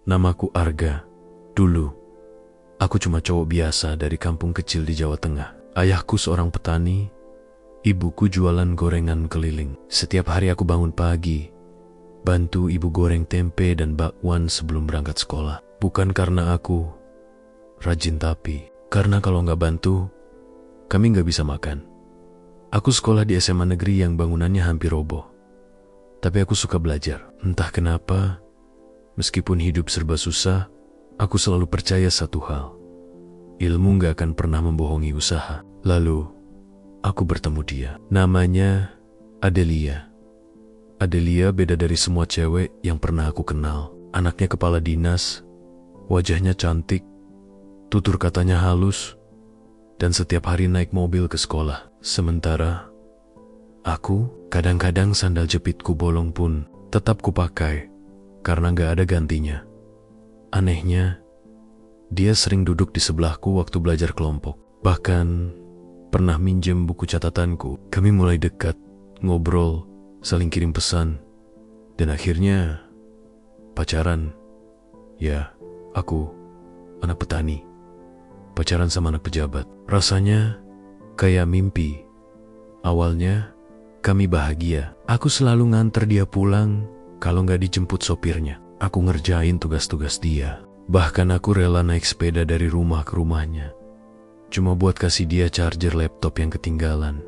Namaku Arga. Dulu, aku cuma cowok biasa dari kampung kecil di Jawa Tengah. Ayahku seorang petani, ibuku jualan gorengan keliling. Setiap hari aku bangun pagi, bantu ibu goreng tempe dan bakwan sebelum berangkat sekolah. Bukan karena aku rajin, tapi karena kalau nggak bantu, kami nggak bisa makan. Aku sekolah di SMA negeri yang bangunannya hampir roboh. Tapi aku suka belajar. Entah kenapa, meskipun hidup serba susah, aku selalu percaya satu hal. Ilmu nggak akan pernah membohongi usaha. Lalu, aku bertemu dia. Namanya Adelia. Adelia beda dari semua cewek yang pernah aku kenal. Anaknya kepala dinas, wajahnya cantik, tutur katanya halus, dan setiap hari naik mobil ke sekolah. Sementara aku, kadang-kadang sandal jepitku bolong pun tetap kupakai karena gak ada gantinya. Anehnya, dia sering duduk di sebelahku waktu belajar kelompok. Bahkan pernah minjem buku catatanku. Kami mulai dekat, ngobrol, saling kirim pesan, dan akhirnya pacaran. Ya, aku anak petani, pacaran sama anak pejabat. Rasanya kayak mimpi. Awalnya kami bahagia. Aku selalu nganter dia pulang kalau nggak dijemput sopirnya. Aku ngerjain tugas-tugas dia. Bahkan aku rela naik sepeda dari rumah ke rumahnya, cuma buat kasih dia charger laptop yang ketinggalan.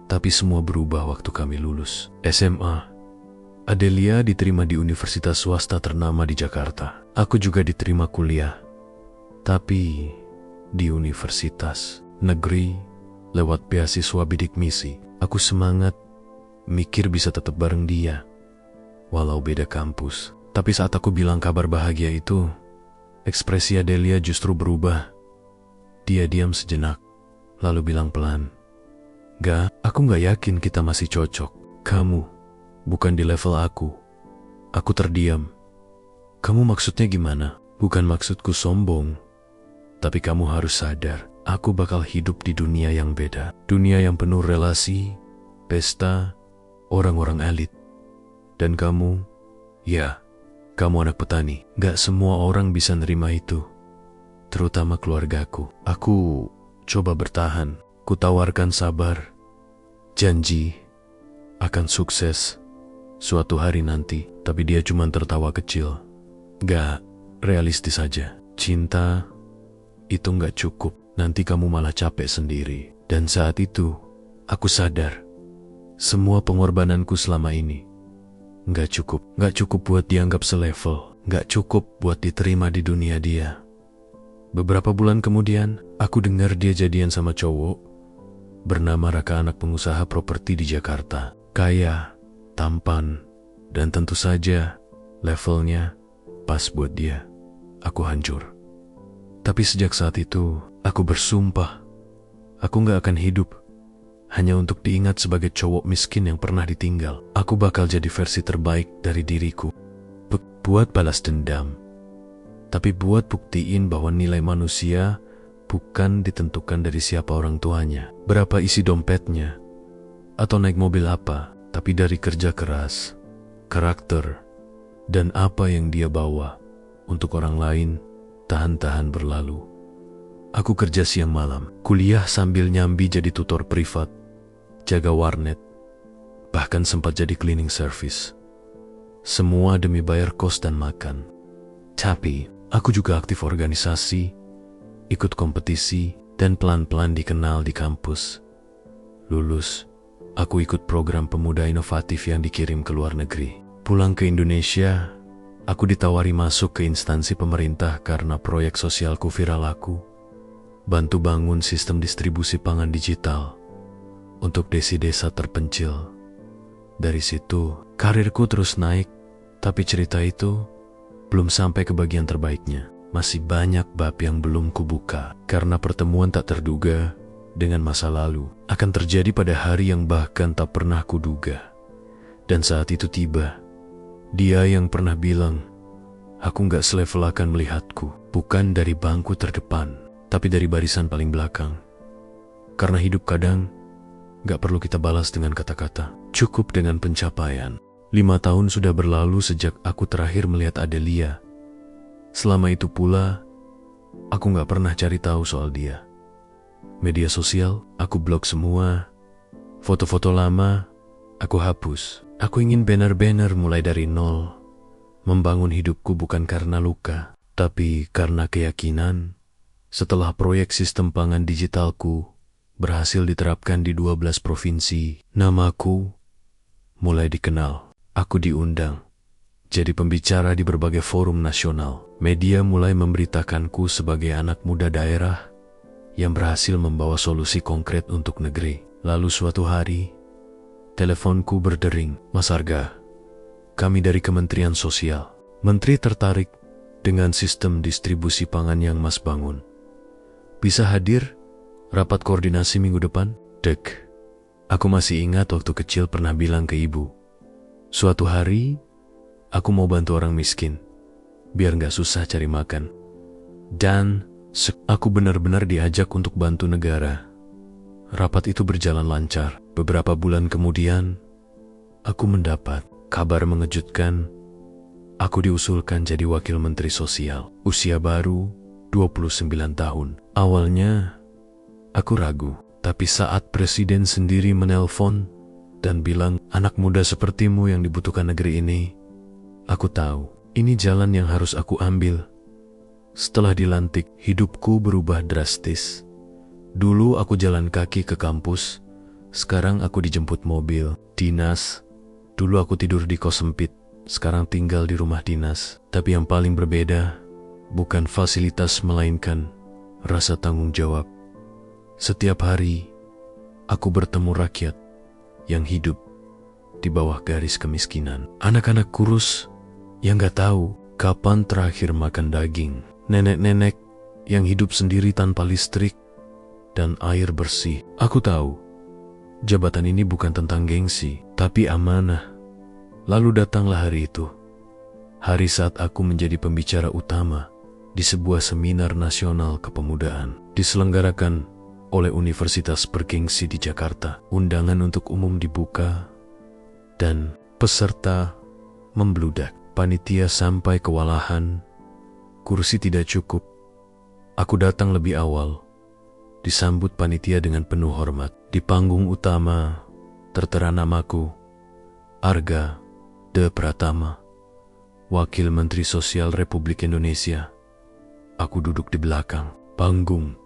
Tapi semua berubah waktu kami lulus SMA. Adelia diterima di universitas swasta ternama di Jakarta. Aku juga diterima kuliah, tapi di universitas negeri lewat beasiswa bidik misi. Aku semangat, mikir bisa tetap bareng dia, walau beda kampus. Tapi saat aku bilang kabar bahagia itu, ekspresi Adelia justru berubah. Dia diam sejenak, lalu bilang pelan, "Gak, aku gak yakin kita masih cocok. Kamu bukan di level aku." Aku terdiam. "Kamu maksudnya gimana?" "Bukan maksudku sombong, tapi kamu harus sadar, aku bakal hidup di dunia yang beda. Dunia yang penuh relasi, pesta, orang-orang elit. Dan kamu, ya, kamu anak petani. Gak semua orang bisa nerima itu, terutama keluargaku." Aku coba bertahan. Ku tawarkan sabar, janji akan sukses suatu hari nanti. Tapi dia cuma tertawa kecil. "Gak realistis aja. Cinta itu gak cukup. Nanti kamu malah capek sendiri." Dan saat itu, aku sadar, semua pengorbananku selama ini gak cukup. Gak cukup buat dianggap selevel. Gak cukup buat diterima di dunia dia. Beberapa bulan kemudian, aku dengar dia jadian sama cowok bernama Raka, anak pengusaha properti di Jakarta. Kaya, tampan, dan tentu saja levelnya pas buat dia. Aku hancur. Tapi sejak saat itu, aku bersumpah, aku gak akan hidup hanya untuk diingat sebagai cowok miskin yang pernah ditinggal. Aku bakal jadi versi terbaik dari diriku. Buat balas dendam, tapi buat buktiin bahwa nilai manusia bukan ditentukan dari siapa orang tuanya, berapa isi dompetnya, atau naik mobil apa, tapi dari kerja keras, karakter, dan apa yang dia bawa untuk orang lain tahan-tahan berlalu. Aku kerja siang malam, kuliah sambil nyambi jadi tutor privat, jaga warnet, bahkan sempat jadi cleaning service. Semua demi bayar kos dan makan. Tapi aku juga aktif organisasi, ikut kompetisi, dan pelan-pelan dikenal di kampus. Lulus, aku ikut program pemuda inovatif yang dikirim ke luar negeri. Pulang ke Indonesia, aku ditawari masuk ke instansi pemerintah karena proyek sosialku viral. Aku bantu bangun sistem distribusi pangan digital untuk desa-desa terpencil. Dari situ, karirku terus naik, tapi cerita itu belum sampai ke bagian terbaiknya. Masih banyak bab yang belum kubuka, karena pertemuan tak terduga dengan masa lalu akan terjadi pada hari yang bahkan tak pernah kuduga. Dan saat itu tiba, dia yang pernah bilang, aku gak selevel akan melihatku, bukan dari bangku terdepan, tapi dari barisan paling belakang. Karena hidup kadang gak perlu kita balas dengan kata-kata, cukup dengan pencapaian. 5 tahun sudah berlalu sejak aku terakhir melihat Adelia, Selama itu pula, aku gak pernah cari tahu soal dia. Media sosial, aku blok semua. Foto-foto lama, aku hapus. Aku ingin benar-benar mulai dari nol. Membangun hidupku bukan karena luka, tapi karena keyakinan. Setelah proyek sistem pangan digitalku berhasil diterapkan di 12 provinsi, namaku mulai dikenal. Aku diundang jadi pembicara di berbagai forum nasional. Media mulai memberitakanku sebagai anak muda daerah yang berhasil membawa solusi konkret untuk negeri. Lalu suatu hari, teleponku berdering. Mas Arga, kami dari Kementerian Sosial. Menteri tertarik dengan sistem distribusi pangan yang Mas bangun. Bisa hadir rapat koordinasi minggu depan? Dek, aku masih ingat waktu kecil pernah bilang ke ibu, suatu hari aku mau bantu orang miskin, biar gak susah cari makan. Dan aku benar-benar diajak untuk bantu negara. Rapat itu berjalan lancar. Beberapa bulan kemudian, aku mendapat kabar mengejutkan. Aku diusulkan jadi wakil menteri sosial. Usia baru, 29 tahun. Awalnya, aku ragu. Tapi saat presiden sendiri menelpon dan bilang, anak muda sepertimu yang dibutuhkan negeri ini, aku tahu, ini jalan yang harus aku ambil. Setelah dilantik, hidupku berubah drastis. Dulu aku jalan kaki ke kampus, sekarang aku dijemput mobil. Dinas, dulu aku tidur di kos sempit, sekarang tinggal di rumah dinas. Tapi yang paling berbeda, bukan fasilitas melainkan rasa tanggung jawab. Setiap hari, aku bertemu rakyat yang hidup di bawah garis kemiskinan. Anak-anak kurus yang gak tahu kapan terakhir makan daging. Nenek-nenek yang hidup sendiri tanpa listrik dan air bersih. Aku tahu, jabatan ini bukan tentang gengsi, tapi amanah. Lalu datanglah hari itu. Hari saat aku menjadi pembicara utama di sebuah seminar nasional kepemudaan. Diselenggarakan oleh Universitas bergengsi di Jakarta. Undangan untuk umum dibuka dan peserta membludak. Panitia sampai kewalahan, kursi tidak cukup. Aku datang lebih awal, disambut panitia dengan penuh hormat. Di panggung utama tertera namaku, Arga De Pratama, Wakil Menteri Sosial Republik Indonesia. Aku duduk di belakang panggung,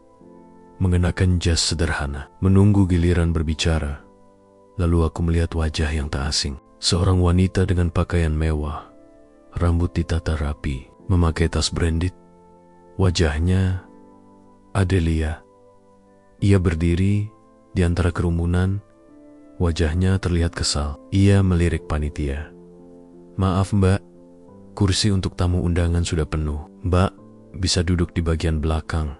mengenakan jas sederhana, menunggu giliran berbicara. Lalu aku melihat wajah yang tak asing. Seorang wanita dengan pakaian mewah, rambut ditata rapi, memakai tas branded. Wajahnya Adelia. Ia berdiri di antara kerumunan. Wajahnya terlihat kesal. Ia melirik panitia. Maaf mbak, kursi untuk tamu undangan sudah penuh. Mbak, bisa duduk di bagian belakang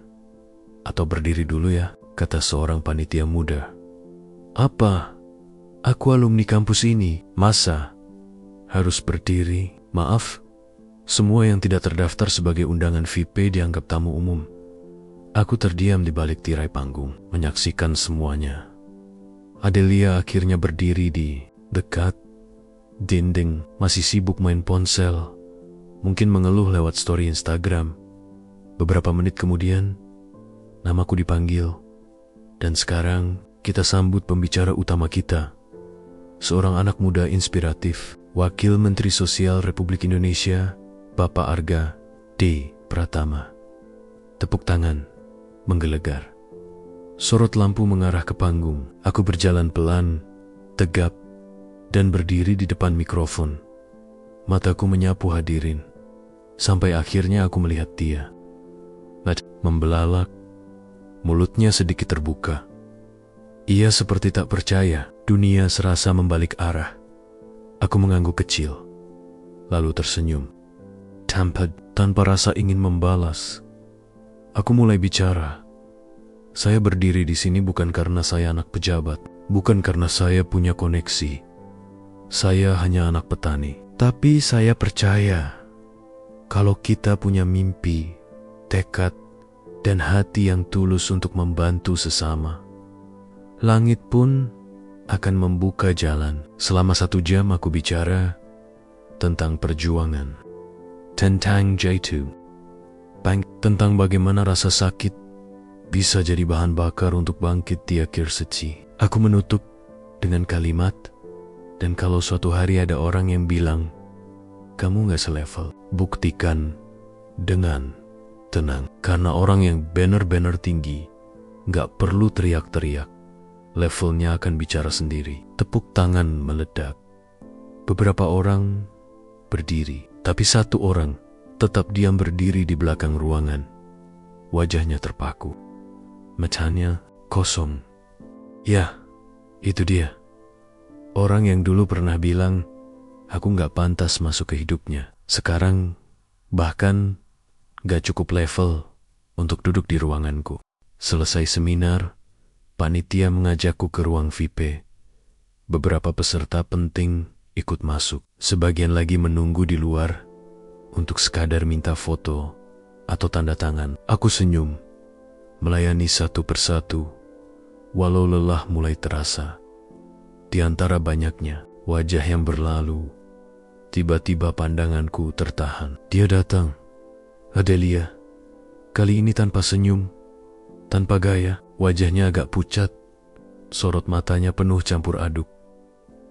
atau berdiri dulu ya, kata seorang panitia muda. Apa? Aku alumni kampus ini, masa harus berdiri? Maaf, semua yang tidak terdaftar sebagai undangan VIP dianggap tamu umum. Aku terdiam di balik tirai panggung, menyaksikan semuanya. Adelia akhirnya berdiri di dekat dinding, masih sibuk main ponsel, mungkin mengeluh lewat story Instagram. Beberapa menit kemudian, namaku dipanggil, dan sekarang kita sambut pembicara utama kita. Seorang anak muda inspiratif, Wakil Menteri Sosial Republik Indonesia, Bapak Arga D. Pratama. Tepuk tangan menggelegar. Sorot lampu mengarah ke panggung. Aku berjalan pelan, tegap, dan berdiri di depan mikrofon. Mataku menyapu hadirin, sampai akhirnya aku melihat dia. Membelalak, mulutnya sedikit terbuka. Ia seperti tak percaya. Dunia serasa membalik arah. Aku mengangguk kecil, lalu tersenyum. Tanpa rasa ingin membalas, aku mulai bicara. Saya berdiri di sini bukan karena saya anak pejabat, bukan karena saya punya koneksi. Saya hanya anak petani. Tapi saya percaya, kalau kita punya mimpi, tekad, dan hati yang tulus untuk membantu sesama, langit pun akan membuka jalan. Selama 1 jam aku bicara tentang perjuangan, tentang J2, tentang bagaimana rasa sakit bisa jadi bahan bakar untuk bangkit di akhir seci. Aku menutup dengan kalimat, dan kalau suatu hari ada orang yang bilang, kamu gak selevel, buktikan dengan tenang. Karena orang yang benar-benar tinggi gak perlu teriak-teriak. Levelnya akan bicara sendiri. Tepuk tangan meledak. Beberapa orang berdiri, tapi satu orang tetap diam berdiri di belakang ruangan. Wajahnya terpaku. Matanya kosong. Ya, itu dia. Orang yang dulu pernah bilang, aku gak pantas masuk ke hidupnya. Sekarang bahkan gak cukup level untuk duduk di ruanganku. Selesai seminar, panitia mengajakku ke ruang VIP. Beberapa peserta penting ikut masuk. Sebagian lagi menunggu di luar untuk sekadar minta foto atau tanda tangan. Aku senyum, melayani satu persatu, walau lelah mulai terasa. Di antara banyaknya wajah yang berlalu, tiba-tiba pandanganku tertahan. Dia datang. Adelia, kali ini tanpa senyum, tanpa gaya. Wajahnya agak pucat, sorot matanya penuh campur aduk,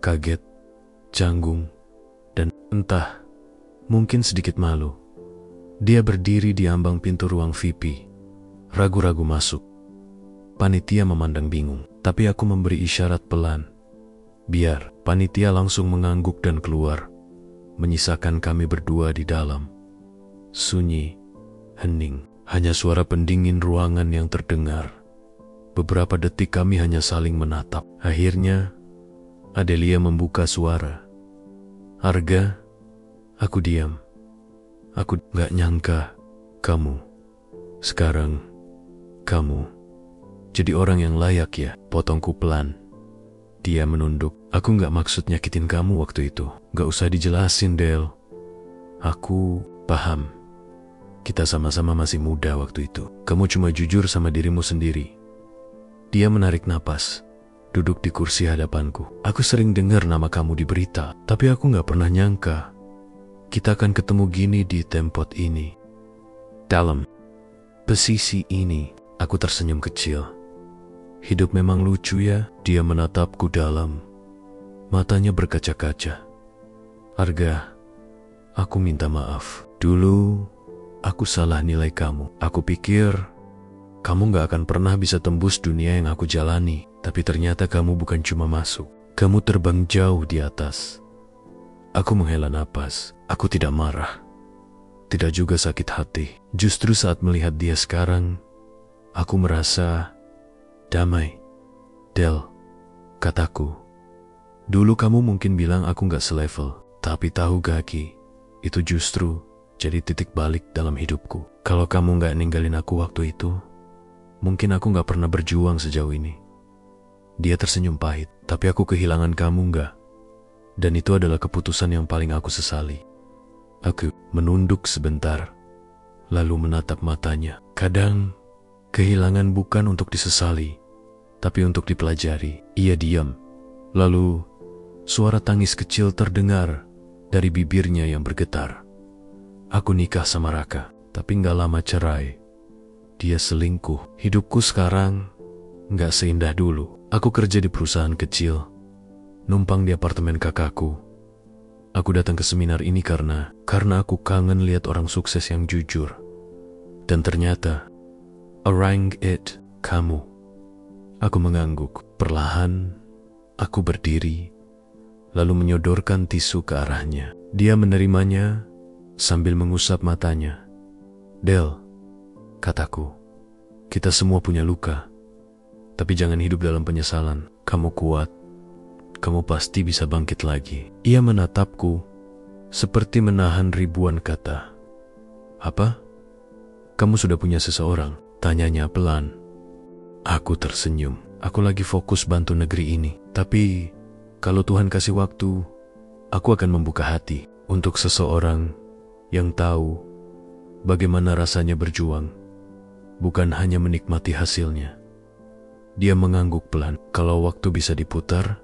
kaget, canggung, dan entah, mungkin sedikit malu. Dia berdiri di ambang pintu ruang VIP, ragu-ragu masuk. Panitia memandang bingung, tapi aku memberi isyarat pelan. Biar. Panitia langsung mengangguk dan keluar, menyisakan kami berdua di dalam. Sunyi, hening, hanya suara pendingin ruangan yang terdengar. Beberapa detik kami hanya saling menatap. Akhirnya, Adelia membuka suara. Arga, aku diam. Aku gak nyangka kamu. Sekarang, kamu jadi orang yang layak ya, potongku pelan. Dia menunduk. Aku gak maksud nyakitin kamu waktu itu. Gak usah dijelasin, Del. Aku paham. Kita sama-sama masih muda waktu itu. Kamu cuma jujur sama dirimu sendiri. Dia menarik napas, duduk di kursi hadapanku. Aku sering dengar nama kamu di berita, tapi aku gak pernah nyangka kita akan ketemu gini di tempat ini. Dalam posisi ini, aku tersenyum kecil. Hidup memang lucu ya. Dia menatapku dalam. Matanya berkaca-kaca. Arga, aku minta maaf. Dulu, aku salah nilai kamu. Aku pikir kamu gak akan pernah bisa tembus dunia yang aku jalani. Tapi ternyata kamu bukan cuma masuk. Kamu terbang jauh di atas. Aku menghela napas. Aku tidak marah. Tidak juga sakit hati. Justru saat melihat dia sekarang, aku merasa damai. Del, kataku. Dulu kamu mungkin bilang aku gak selevel. Tapi tahu gak Ki, itu justru jadi titik balik dalam hidupku. Kalau kamu gak ninggalin aku waktu itu, mungkin aku gak pernah berjuang sejauh ini. Dia tersenyum pahit, tapi aku kehilangan kamu gak. Dan itu adalah keputusan yang paling aku sesali. Aku menunduk sebentar, lalu menatap matanya. Kadang, kehilangan bukan untuk disesali, tapi untuk dipelajari. Ia diam. Lalu, suara tangis kecil terdengar dari bibirnya yang bergetar. Aku nikah sama Raka, tapi gak lama cerai. Dia selingkuh. Hidupku sekarang gak seindah dulu. Aku kerja di perusahaan kecil, numpang di apartemen kakakku. Aku datang ke seminar ini karena aku kangen lihat orang sukses yang jujur. Dan ternyata, orang it, kamu. Aku mengangguk. Perlahan, aku berdiri, lalu menyodorkan tisu ke arahnya. Dia menerimanya sambil mengusap matanya. Del, kataku, kita semua punya luka. Tapi jangan hidup dalam penyesalan. Kamu kuat. Kamu pasti bisa bangkit lagi. Ia menatapku seperti menahan ribuan kata. Apa? Kamu sudah punya seseorang? Tanyanya pelan. Aku tersenyum. Aku lagi fokus bantu negeri ini. Tapi kalau Tuhan kasih waktu, aku akan membuka hati untuk seseorang yang tahu bagaimana rasanya berjuang, bukan hanya menikmati hasilnya. Dia mengangguk pelan. Kalau waktu bisa diputar,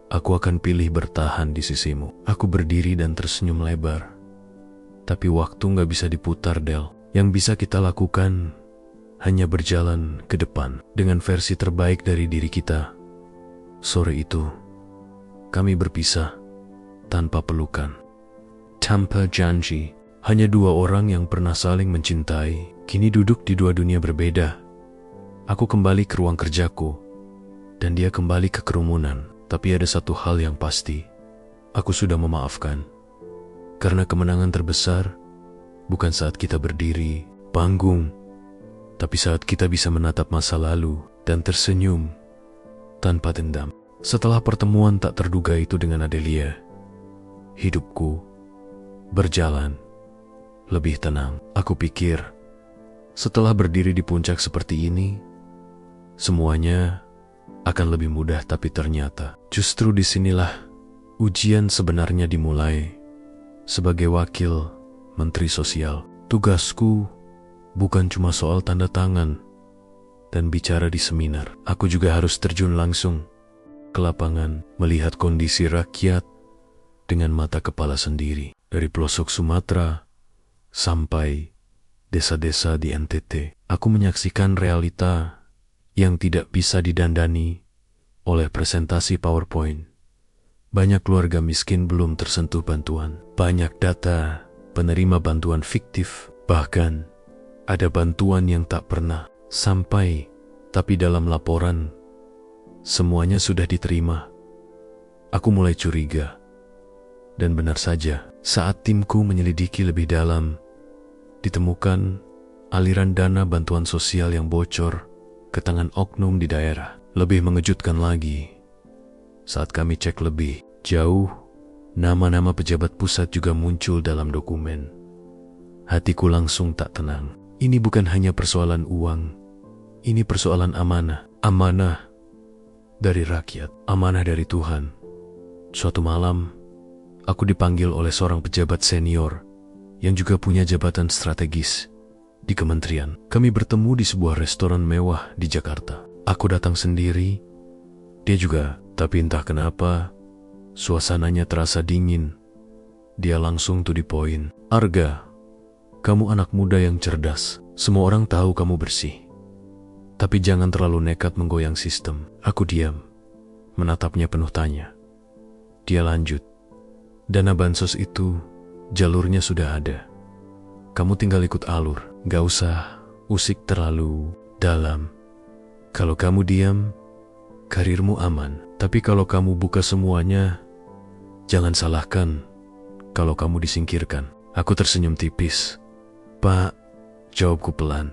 aku akan pilih bertahan di sisimu. Aku berdiri dan tersenyum lebar. Tapi waktu gak bisa diputar, Del. Yang bisa kita lakukan hanya berjalan ke depan dengan versi terbaik dari diri kita. Sore itu, kami berpisah tanpa pelukan, tanpa janji. Hanya dua orang yang pernah saling mencintai, kini duduk di dua dunia berbeda. Aku kembali ke ruang kerjaku, dan dia kembali ke kerumunan. Tapi ada satu hal yang pasti, aku sudah memaafkan. Karena kemenangan terbesar bukan saat kita berdiri panggung, tapi saat kita bisa menatap masa lalu dan tersenyum tanpa dendam. Setelah pertemuan tak terduga itu dengan Adelia, hidupku berjalan lebih tenang. Aku pikir, setelah berdiri di puncak seperti ini, semuanya akan lebih mudah, tapi ternyata justru disinilah ujian sebenarnya dimulai. Sebagai wakil Menteri Sosial, tugasku bukan cuma soal tanda tangan dan bicara di seminar. Aku juga harus terjun langsung ke lapangan, melihat kondisi rakyat dengan mata kepala sendiri. Dari pelosok Sumatera sampai desa-desa di NTT, aku menyaksikan realita yang tidak bisa didandani oleh presentasi PowerPoint. Banyak keluarga miskin belum tersentuh bantuan. Banyak data penerima bantuan fiktif. Bahkan ada bantuan yang tak pernah sampai, tapi dalam laporan semuanya sudah diterima. Aku mulai curiga. Dan benar saja, saat timku menyelidiki lebih dalam, ditemukan aliran dana bantuan sosial yang bocor ke tangan oknum di daerah. Lebih mengejutkan lagi, saat kami cek lebih jauh, nama-nama pejabat pusat juga muncul dalam dokumen. Hatiku langsung tak tenang. Ini bukan hanya persoalan uang, ini persoalan amanah. Amanah dari rakyat, amanah dari Tuhan. Suatu malam, aku dipanggil oleh seorang pejabat senior yang juga punya jabatan strategis di kementerian. Kami bertemu di sebuah restoran mewah di Jakarta. Aku datang sendiri, dia juga, tapi entah kenapa, suasananya terasa dingin. Dia langsung to the point. Arga, kamu anak muda yang cerdas. Semua orang tahu kamu bersih. Tapi jangan terlalu nekat menggoyang sistem. Aku diam, menatapnya penuh tanya. Dia lanjut. Dana bansos itu, jalurnya sudah ada. Kamu tinggal ikut alur, gak usah usik terlalu dalam. Kalau kamu diam, karirmu aman. Tapi kalau kamu buka semuanya, jangan salahkan kalau kamu disingkirkan. Aku tersenyum tipis. Pak, jawabku pelan.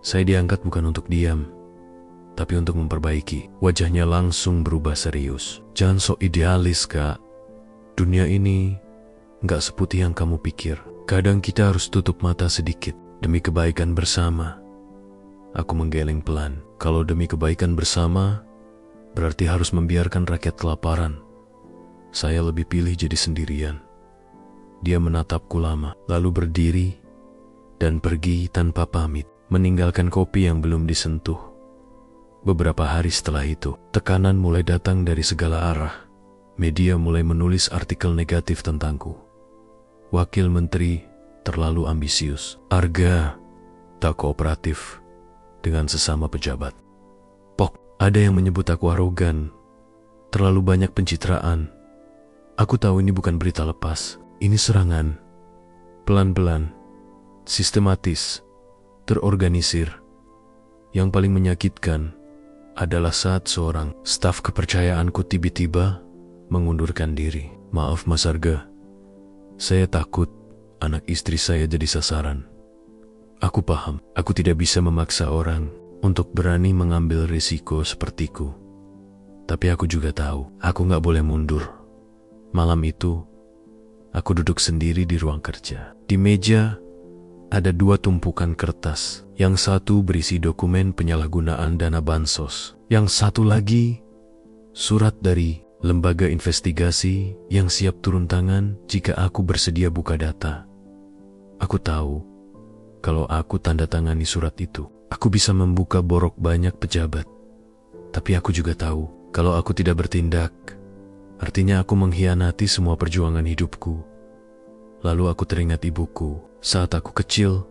Saya diangkat bukan untuk diam, tapi untuk memperbaiki. Wajahnya langsung berubah serius. Jangan sok idealis, Kak. Dunia ini gak seputih yang kamu pikir. Kadang kita harus tutup mata sedikit demi kebaikan bersama. Aku menggeleng pelan. Kalau demi kebaikan bersama, berarti harus membiarkan rakyat kelaparan. Saya lebih pilih jadi sendirian. Dia menatapku lama, lalu berdiri dan pergi tanpa pamit, meninggalkan kopi yang belum disentuh. Beberapa hari setelah itu, tekanan mulai datang dari segala arah. Media mulai menulis artikel negatif tentangku. Wakil menteri terlalu ambisius. Arga tak kooperatif dengan sesama pejabat. Ada yang menyebut aku arogan, terlalu banyak pencitraan. Aku tahu ini bukan berita lepas, ini serangan. Pelan-pelan, sistematis, terorganisir. Yang paling menyakitkan adalah saat seorang staf kepercayaanku tiba-tiba mengundurkan diri. Maaf Mas Arga, saya takut anak istri saya jadi sasaran. Aku paham, aku tidak bisa memaksa orang untuk berani mengambil risiko sepertiku. Tapi aku juga tahu, aku gak boleh mundur. Malam itu, aku duduk sendiri di ruang kerja. Di meja, ada dua tumpukan kertas. Yang satu berisi dokumen penyalahgunaan dana bansos. Yang satu lagi, surat dari lembaga investigasi yang siap turun tangan jika aku bersedia buka data. Aku tahu, kalau aku tanda tangani surat itu, aku bisa membuka borok banyak pejabat. Tapi aku juga tahu, kalau aku tidak bertindak, artinya aku mengkhianati semua perjuangan hidupku. Lalu aku teringat ibuku. Saat aku kecil,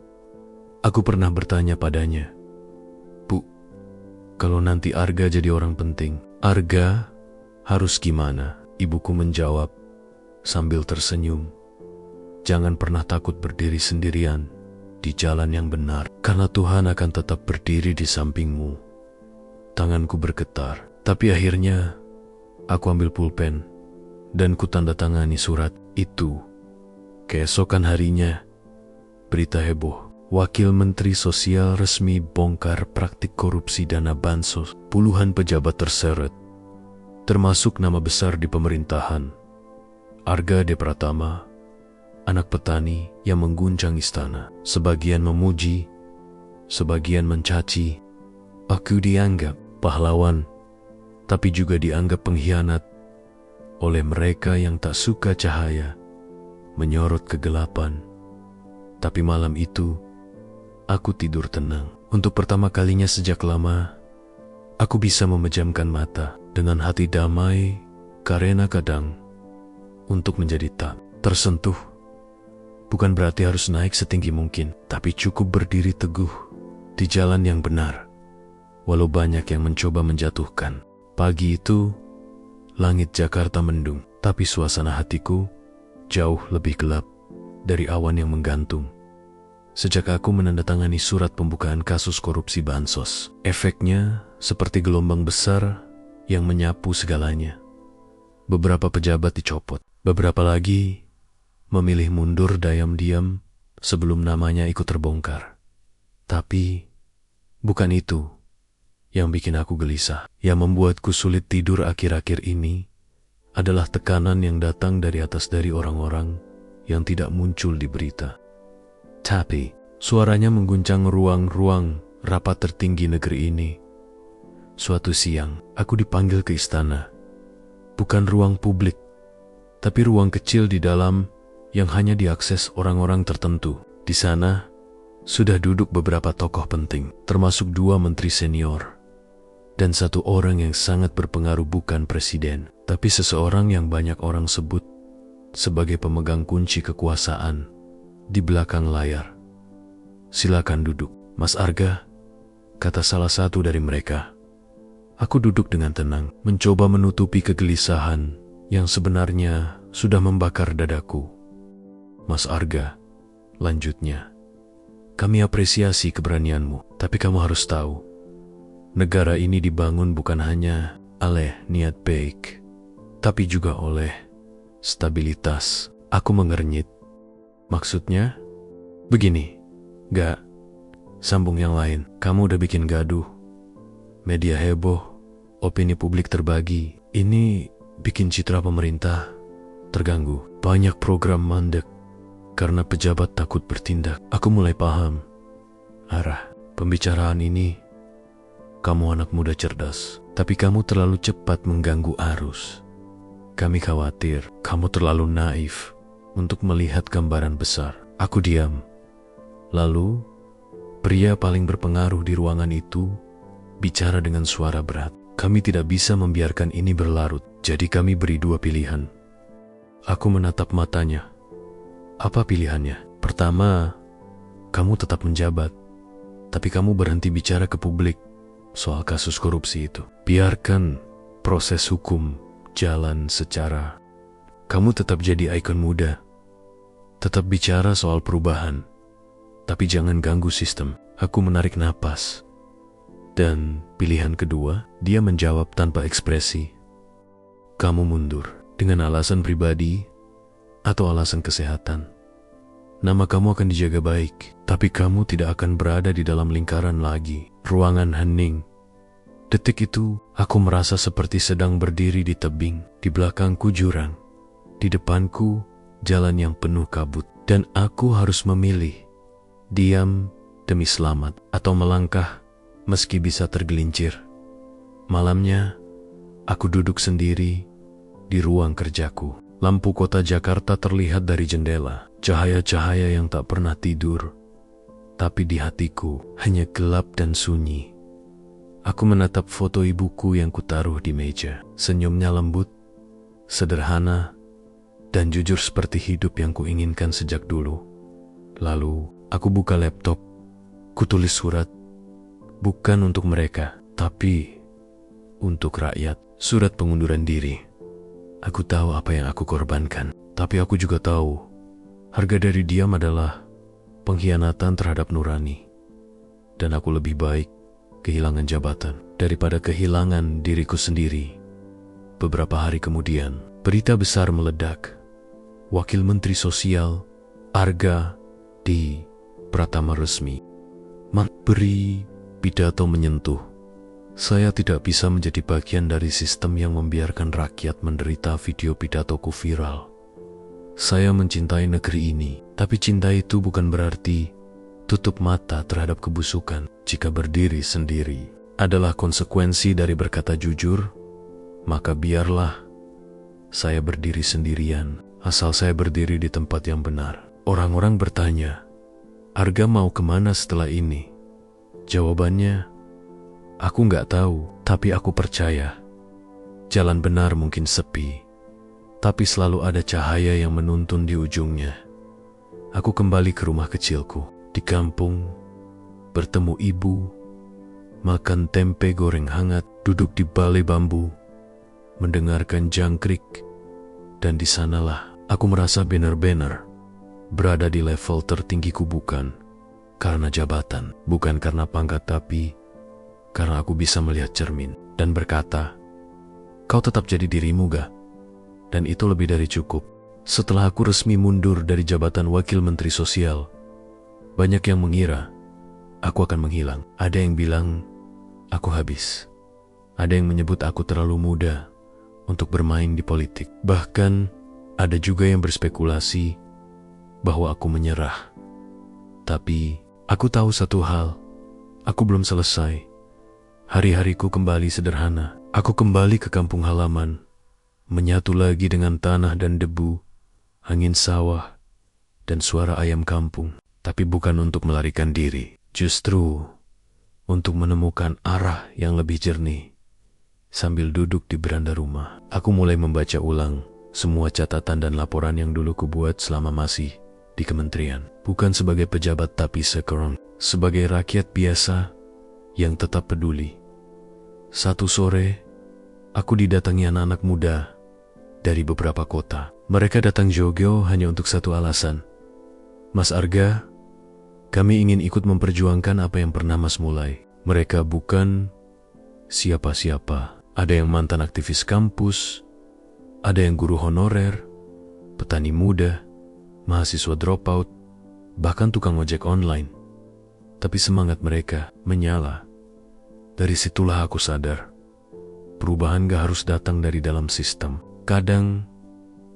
Aku pernah bertanya padanya, "Bu, kalau nanti Arga jadi orang penting, Arga harus gimana?" Ibuku menjawab sambil tersenyum, "Jangan pernah takut berdiri sendirian di jalan yang benar, karena Tuhan akan tetap berdiri di sampingmu." Tanganku bergetar, tapi akhirnya aku ambil pulpen dan ku tanda tangani surat itu. Keesokan harinya, berita heboh. Wakil Menteri Sosial resmi bongkar praktik korupsi dana bansos. Puluhan pejabat terseret, termasuk nama besar di pemerintahan. Arga D. Pratama, anak petani yang mengguncang istana. Sebagian memuji, sebagian mencaci. Aku dianggap pahlawan, tapi juga dianggap pengkhianat oleh mereka yang tak suka cahaya menyorot kegelapan. Tapi malam itu, aku tidur tenang. Untuk pertama kalinya sejak lama, aku bisa memejamkan mata dengan hati damai, karena kadang untuk menjadi tak tersentuh bukan berarti harus naik setinggi mungkin, tapi cukup berdiri teguh di jalan yang benar, walau banyak yang mencoba menjatuhkan. Pagi itu, langit Jakarta mendung, tapi suasana hatiku jauh lebih gelap dari awan yang menggantung. Sejak aku menandatangani surat pembukaan kasus korupsi bansos, efeknya seperti gelombang besar yang menyapu segalanya. Beberapa pejabat dicopot, beberapa lagi memilih mundur diam-diam sebelum namanya ikut terbongkar. Tapi bukan itu yang bikin aku gelisah. Yang membuatku sulit tidur akhir-akhir ini adalah tekanan yang datang dari atas, dari orang-orang yang tidak muncul di berita. Tapi suaranya mengguncang ruang-ruang rapat tertinggi negeri ini. Suatu siang, aku dipanggil ke istana. Bukan ruang publik, tapi ruang kecil di dalam yang hanya diakses orang-orang tertentu. Di sana, sudah duduk beberapa tokoh penting, termasuk 2 menteri senior. Dan 1 orang yang sangat berpengaruh, bukan presiden, tapi seseorang yang banyak orang sebut sebagai pemegang kunci kekuasaan di belakang layar. "Silakan duduk, Mas Arga," kata salah satu dari mereka. Aku duduk dengan tenang, mencoba menutupi kegelisahan yang sebenarnya sudah membakar dadaku. "Mas Arga," lanjutnya, "kami apresiasi keberanianmu, tapi kamu harus tahu, negara ini dibangun bukan hanya oleh niat baik, tapi juga oleh stabilitas." Aku mengernyit. "Maksudnya?" "Begini, gak?" Sambung yang lain. "Kamu udah bikin gaduh, media heboh, opini publik terbagi. Ini bikin citra pemerintah terganggu. Banyak program mandek karena pejabat takut bertindak." Aku mulai paham arah pembicaraan ini. "Kamu anak muda cerdas, tapi kamu terlalu cepat mengganggu arus. Kami khawatir kamu terlalu naif untuk melihat gambaran besar." Aku diam. Lalu, pria paling berpengaruh di ruangan itu bicara dengan suara berat. "Kami tidak bisa membiarkan ini berlarut, jadi kami beri 2 pilihan." Aku menatap matanya. "Apa pilihannya?" "Pertama, kamu tetap menjabat, tapi kamu berhenti bicara ke publik soal kasus korupsi itu. Biarkan proses hukum jalan secara. Kamu tetap jadi ikon muda, tetap bicara soal perubahan, tapi jangan ganggu sistem." Aku menarik napas. "Dan pilihan kedua?" Dia menjawab tanpa ekspresi. "Kamu mundur dengan alasan pribadi atau alasan kesehatan. Nama kamu akan dijaga baik, tapi kamu tidak akan berada di dalam lingkaran lagi." Ruangan hening. Detik itu, aku merasa seperti sedang berdiri di tebing. Di belakangku jurang, di depanku jalan yang penuh kabut, dan aku harus memilih diam demi selamat atau melangkah meski bisa tergelincir. Malamnya, aku duduk sendiri di ruang kerjaku. Lampu kota Jakarta terlihat dari jendela, cahaya-cahaya yang tak pernah tidur. Tapi di hatiku hanya gelap dan sunyi. Aku menatap foto ibuku yang kutaruh di meja. Senyumnya lembut, sederhana, dan jujur seperti hidup yang kuinginkan sejak dulu. Lalu, aku buka laptop Kutulis surat, bukan untuk mereka, tapi untuk rakyat. Surat pengunduran diri. Aku tahu apa yang aku korbankan, tapi aku juga tahu harga dari diam adalah pengkhianatan terhadap nurani. Dan aku lebih baik kehilangan jabatan daripada kehilangan diriku sendiri. Beberapa hari kemudian, berita besar meledak. Wakil Menteri Sosial, Arga, di Pratama Resmi beri pidato menyentuh. Saya tidak bisa menjadi bagian dari sistem yang membiarkan rakyat menderita. Video pidatoku viral. Saya mencintai negeri ini, tapi cinta itu bukan berarti tutup mata terhadap kebusukan. Jika berdiri sendiri adalah konsekuensi dari berkata jujur, maka biarlah saya berdiri sendirian, asal saya berdiri di tempat yang benar. Orang-orang bertanya, Arga mau kemana setelah ini? Jawabannya, aku nggak tahu, tapi aku percaya. Jalan benar mungkin sepi, tapi selalu ada cahaya yang menuntun di ujungnya. Aku kembali ke rumah kecilku, di kampung, bertemu ibu, makan tempe goreng hangat, duduk di balai bambu, mendengarkan jangkrik, dan di sanalah aku merasa benar-benar berada di level tertinggiku, bukan karena jabatan, bukan karena pangkat, tapi karena aku bisa melihat cermin dan berkata, kau tetap jadi dirimu gak? Dan itu lebih dari cukup. Setelah aku resmi mundur dari jabatan Wakil Menteri Sosial, banyak yang mengira aku akan menghilang. Ada yang bilang aku habis. Ada yang menyebut aku terlalu muda untuk bermain di politik. Bahkan ada juga yang berspekulasi bahwa aku menyerah. Tapi aku tahu satu hal, aku belum selesai. Hari-hariku kembali sederhana. Aku kembali ke kampung halaman, menyatu lagi dengan tanah dan debu, angin sawah, dan suara ayam kampung. Tapi bukan untuk melarikan diri, justru untuk menemukan arah yang lebih jernih. Sambil duduk di beranda rumah, aku mulai membaca ulang semua catatan dan laporan yang dulu kubuat selama masih di kementerian. Bukan sebagai pejabat, tapi sekarang sebagai rakyat biasa yang tetap peduli. Satu sore, aku didatangi anak-anak muda dari beberapa kota. Mereka datang jauh-jauh hanya untuk satu alasan. Mas Arga, kami ingin ikut memperjuangkan apa yang pernah Mas mulai. Mereka bukan siapa-siapa. Ada yang mantan aktivis kampus, ada yang guru honorer, petani muda, mahasiswa dropout, bahkan tukang ojek online. Tapi semangat mereka menyala. Dari situlah aku sadar, perubahan gak harus datang dari dalam sistem. Kadang,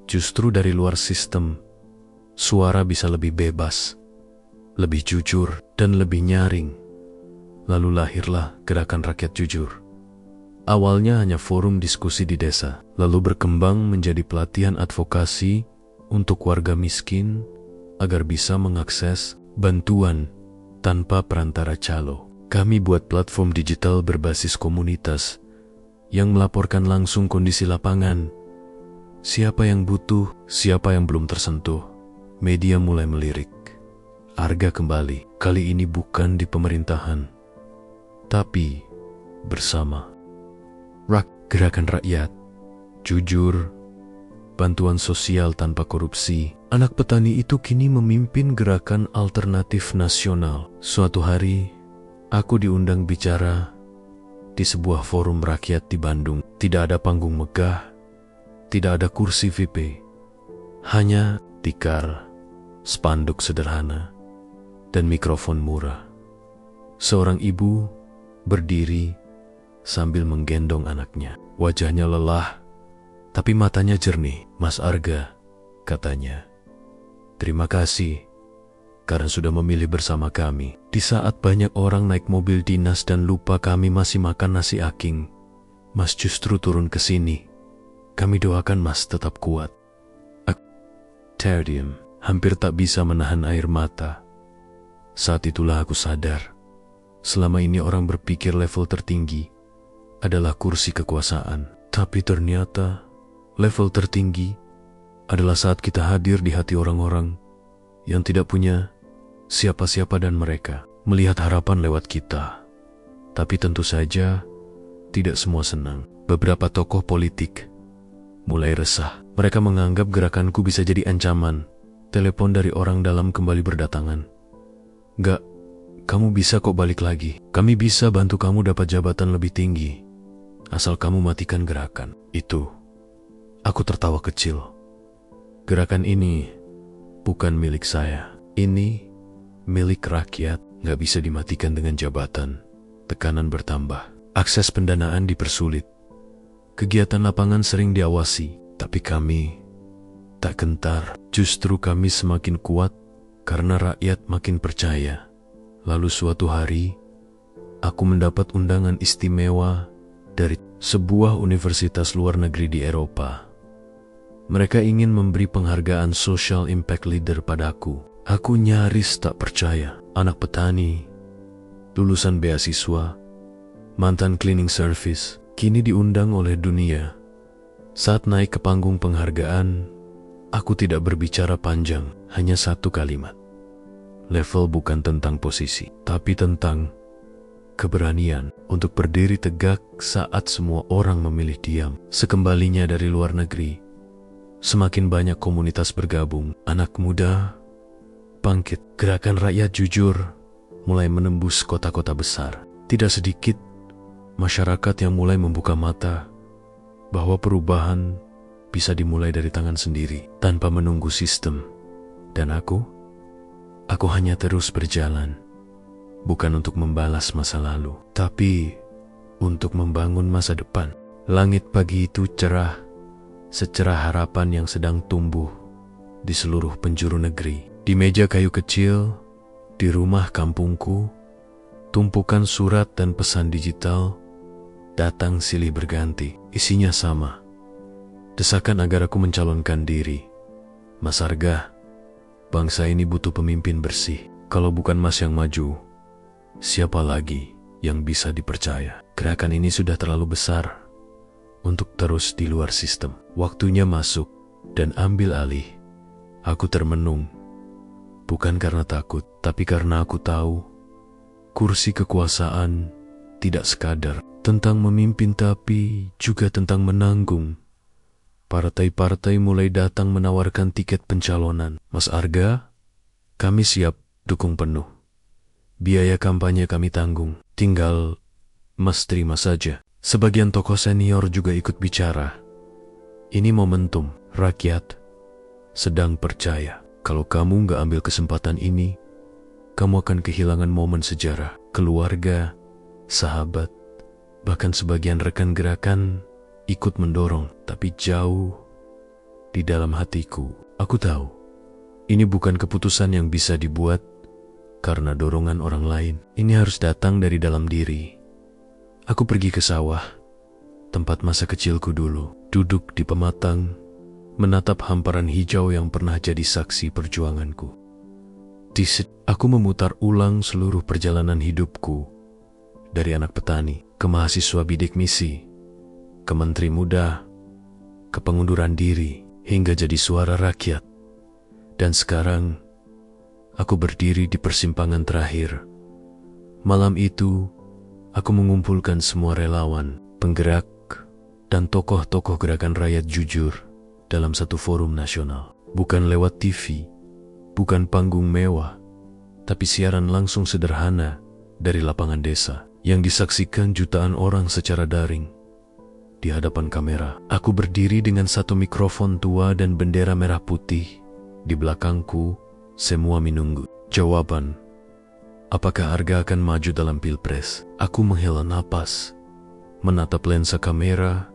justru dari luar sistem, suara bisa lebih bebas, lebih jujur, dan lebih nyaring. Lalu lahirlah Gerakan Rakyat Jujur. Awalnya hanya forum diskusi di desa, lalu berkembang menjadi pelatihan advokasi untuk warga miskin agar bisa mengakses bantuan tanpa perantara calo. Kami buat platform digital berbasis komunitas yang melaporkan langsung kondisi lapangan. Siapa yang butuh, siapa yang belum tersentuh. Media mulai melirik. Arga kembali, kali ini bukan di pemerintahan, tapi bersama Gerakan Rakyat Jujur, bantuan sosial tanpa korupsi. Anak petani itu kini memimpin gerakan alternatif nasional. Suatu hari, aku diundang bicara di sebuah forum rakyat di Bandung. Tidak ada panggung megah, tidak ada kursi VIP, hanya tikar, spanduk sederhana, dan mikrofon murah. Seorang ibu berdiri sambil menggendong anaknya. Wajahnya lelah, tapi matanya jernih. Mas Arga, katanya, terima kasih karena sudah memilih bersama kami. Di saat banyak orang naik mobil dinas dan lupa kami masih makan nasi aking, Mas justru turun ke sini. Kami doakan Mas tetap kuat. Aku terdiam, hampir tak bisa menahan air mata. Saat itulah aku sadar, selama ini orang berpikir level tertinggi adalah kursi kekuasaan. Tapi ternyata level tertinggi adalah saat kita hadir di hati orang-orang yang tidak punya siapa-siapa dan mereka melihat harapan lewat kita. Tapi tentu saja, tidak semua senang. Beberapa tokoh politik mulai resah. Mereka menganggap gerakanku bisa jadi ancaman. Telepon dari orang dalam kembali berdatangan. "Gak, kamu bisa kok balik lagi. Kami bisa bantu kamu dapat jabatan lebih tinggi. Asal kamu matikan gerakan." Itu. Aku tertawa kecil. Gerakan ini bukan milik saya. Ini milik rakyat. Gak bisa dimatikan dengan jabatan. Tekanan bertambah. Akses pendanaan dipersulit. Kegiatan lapangan sering diawasi. Tapi kami tak gentar. Justru kami semakin kuat karena rakyat makin percaya. Lalu suatu hari, aku mendapat undangan istimewa dari sebuah universitas luar negeri di Eropa. Mereka ingin memberi penghargaan Social Impact Leader padaku. Aku nyaris tak percaya. Anak petani, lulusan beasiswa, mantan cleaning service, kini diundang oleh dunia. Saat naik ke panggung penghargaan, aku tidak berbicara panjang, hanya satu kalimat. Level bukan tentang posisi, tapi tentang keberanian untuk berdiri tegak saat semua orang memilih diam. Sekembalinya dari luar negeri, semakin banyak komunitas bergabung. Anak muda bangkit. Gerakan rakyat jujur mulai menembus kota-kota besar. Tidak sedikit masyarakat yang mulai membuka mata bahwa perubahan bisa dimulai dari tangan sendiri tanpa menunggu sistem. Dan aku hanya terus berjalan, bukan untuk membalas masa lalu, tapi untuk membangun masa depan. Langit pagi itu cerah, secerah harapan yang sedang tumbuh di seluruh penjuru negeri. Di meja kayu kecil, di rumah kampungku, tumpukan surat dan pesan digital datang silih berganti. Isinya sama. Desakan agar aku mencalonkan diri. "Mas Arga, bangsa ini butuh pemimpin bersih. Kalau bukan Mas yang maju, siapa lagi yang bisa dipercaya?" Gerakan ini sudah terlalu besar untuk terus di luar sistem. Waktunya masuk dan ambil alih. Aku termenung. Bukan karena takut, tapi karena aku tahu kursi kekuasaan tidak sekadar tentang memimpin, tapi juga tentang menanggung. Partai-partai mulai datang menawarkan tiket pencalonan. "Mas Arga, kami siap dukung penuh. Biaya kampanye kami tanggung. Tinggal Mas terima saja." Sebagian tokoh senior juga ikut bicara. Ini momentum. Rakyat sedang percaya. Kalau kamu nggak ambil kesempatan ini, kamu akan kehilangan momen sejarah. Keluarga, sahabat, bahkan sebagian rekan gerakan ikut mendorong. Tapi jauh di dalam hatiku, aku tahu ini bukan keputusan yang bisa dibuat karena dorongan orang lain. Ini harus datang dari dalam diri. Aku pergi ke sawah, tempat masa kecilku dulu, duduk di pematang, menatap hamparan hijau yang pernah jadi saksi perjuanganku. Aku memutar ulang seluruh perjalanan hidupku, dari anak petani, ke mahasiswa bidik misi, ke menteri muda, ke pengunduran diri, hingga jadi suara rakyat. Dan sekarang, aku berdiri di persimpangan terakhir. Malam itu, aku mengumpulkan semua relawan, penggerak, dan tokoh-tokoh gerakan rakyat jujur dalam satu forum nasional. Bukan lewat TV, bukan panggung mewah, tapi siaran langsung sederhana dari lapangan desa yang disaksikan jutaan orang secara daring. Di hadapan kamera, aku berdiri dengan satu mikrofon tua dan bendera merah putih. Di belakangku, semua menunggu jawaban. Apakah Arga akan maju dalam pilpres? Aku menghela napas, menatap lensa kamera,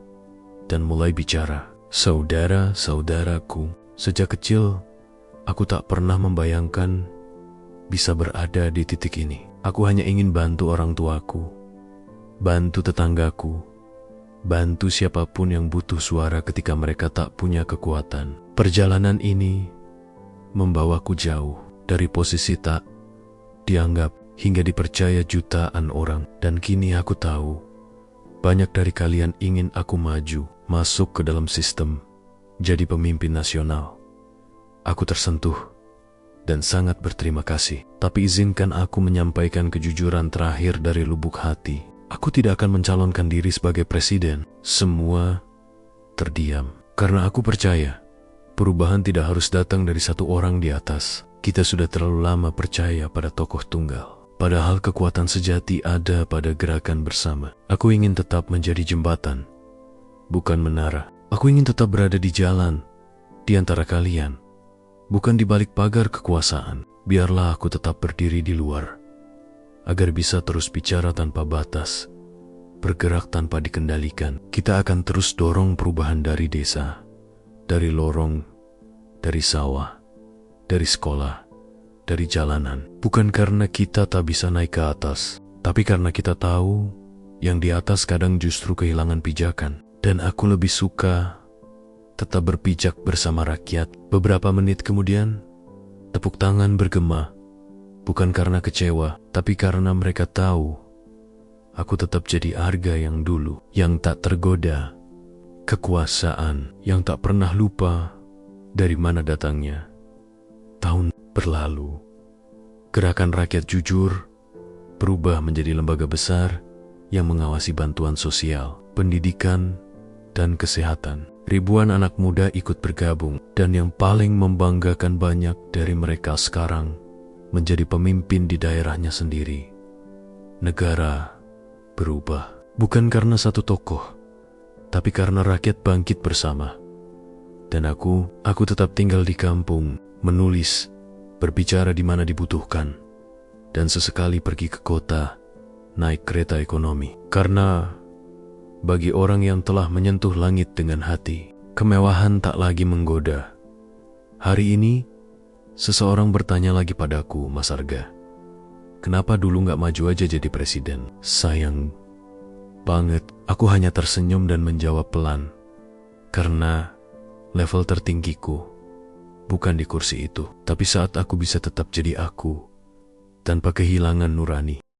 dan mulai bicara. "Saudara-saudaraku, sejak kecil, aku tak pernah membayangkan bisa berada di titik ini. Aku hanya ingin bantu orang tuaku, bantu tetanggaku, bantu siapapun yang butuh suara ketika mereka tak punya kekuatan. Perjalanan ini membawaku jauh dari posisi tak dianggap hingga dipercaya jutaan orang. Dan kini aku tahu, banyak dari kalian ingin aku maju, masuk ke dalam sistem, jadi pemimpin nasional. Aku tersentuh dan sangat berterima kasih. Tapi izinkan aku menyampaikan kejujuran terakhir dari lubuk hati. Aku tidak akan mencalonkan diri sebagai presiden. Semua terdiam. Karena aku percaya, perubahan tidak harus datang dari satu orang di atas. Kita sudah terlalu lama percaya pada tokoh tunggal. Padahal kekuatan sejati ada pada gerakan bersama. Aku ingin tetap menjadi jembatan, bukan menara. Aku ingin tetap berada di jalan, di antara kalian, bukan di balik pagar kekuasaan. Biarlah aku tetap berdiri di luar, agar bisa terus bicara tanpa batas, bergerak tanpa dikendalikan. Kita akan terus dorong perubahan dari desa, dari lorong, dari sawah, dari sekolah, dari jalanan. Bukan karena kita tak bisa naik ke atas, tapi karena kita tahu yang di atas kadang justru kehilangan pijakan. Dan aku lebih suka tetap berpijak bersama rakyat. Beberapa menit kemudian, tepuk tangan bergema, bukan karena kecewa, tapi karena mereka tahu aku tetap jadi Arga yang dulu, yang tak tergoda, kekuasaan yang tak pernah lupa dari mana datangnya. Tahun berlalu, Gerakan Rakyat Jujur berubah menjadi lembaga besar yang mengawasi bantuan sosial, pendidikan, dan kesehatan. Ribuan anak muda ikut bergabung, dan yang paling membanggakan, banyak dari mereka sekarang menjadi pemimpin di daerahnya sendiri. Negara berubah, bukan karena satu tokoh, tapi karena rakyat bangkit bersama. Dan aku tetap tinggal di kampung, menulis, berbicara di mana dibutuhkan, dan sesekali pergi ke kota, naik kereta ekonomi. Karena bagi orang yang telah menyentuh langit dengan hati, kemewahan tak lagi menggoda. Hari ini, seseorang bertanya lagi padaku, Mas Arga, kenapa dulu gak maju aja jadi presiden? Sayang banget, aku hanya tersenyum dan menjawab pelan, karena level tertinggiku bukan di kursi itu, tapi saat aku bisa tetap jadi aku, tanpa kehilangan nurani.